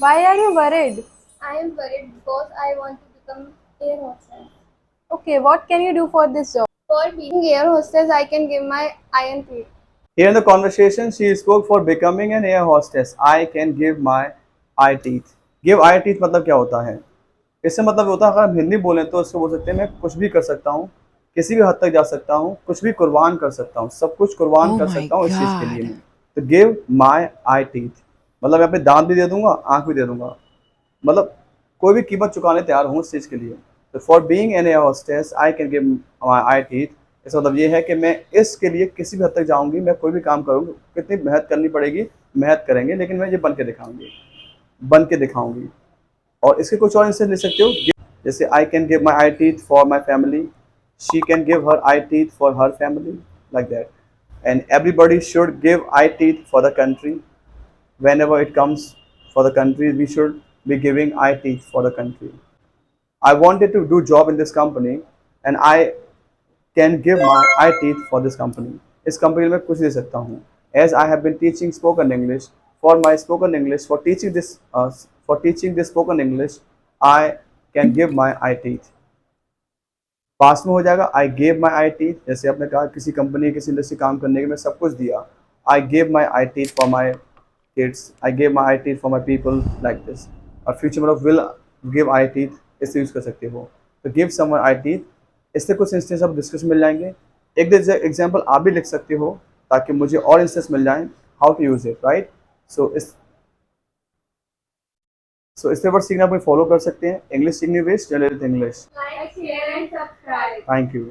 Why are you worried? I am worried because I want to become air hostess. Okay, what can you do for this job? For being air hostess, I can give my iron teeth. Here in the conversation, she spoke for becoming an air hostess. I can give my eye teeth. Give eye teeth मतलब क्या होता है? इससे मतलब होता है अगर हम हिंदी बोलें तो उसको बोल सकते हैं मैं कुछ भी कर सकता हूँ, किसी भी हद तक जा सकता हूँ, कुछ भी कुर्बान कर सकता हूँ, सब कुछ कुर्बान Oh कर my सकता हूँ इस चीज़ के लिए God. मैं। तो गिव माई आई टीथ मतलब मैं अपने दांत भी दे दूंगा, आंख भी दे दूंगा, मतलब कोई भी कीमत चुकाने तैयार हूँ उस चीज़ के लिए। तो for being an air hostess I can give my I teeth. इसका मतलब ये है कि मैं इसके लिए किसी भी हद तक जाऊँगी, मैं कोई भी काम करूँगी, कितनी मेहनत करनी पड़ेगी, मेहनत करेंगे, लेकिन मैं ये बन के दिखाऊँगी, बन के दिखाऊँगी। और इसके कुछ और इंस्टेंस ले सकते हो, जैसे I can give my I teeth for my family, she can give her I teeth for her family, like that. And everybody should give I teeth for the country. Whenever it comes for the country, we should be giving eye teeth for the country. I wanted to do job in this company and I can give my eye teeth for this company. इस company में कुछ दे सकता हूँ। As I have been teaching spoken English, for my spoken English, for teaching this spoken English, I can give my eye teeth. पास में हो जाएगा I gave my I teeth, जैसे आपने कहा किसी कंपनी किसी इंडस्ट्री काम करने के मैं सब कुछ दिया। I gave my I teeth for my kids, I gave my I teeth for my people, like this. और फ्यूचर मतलब विल गिव आई टीथ, इससे यूज़ कर सकते हो। तो गिव समवन आई टीथ, इससे कुछ इंस्टेंस आप डिस्कस मिल जाएंगे। एक एग्जाम्पल आप भी लिख सकते हो ताकि मुझे और इंस्टेंस मिल जाएं how to use it, right. So इससे वर्ड सीखना आप फॉलो कर सकते हैं। इंग्लिश सीखनी best general English. Like, share and subscribe. Thank you.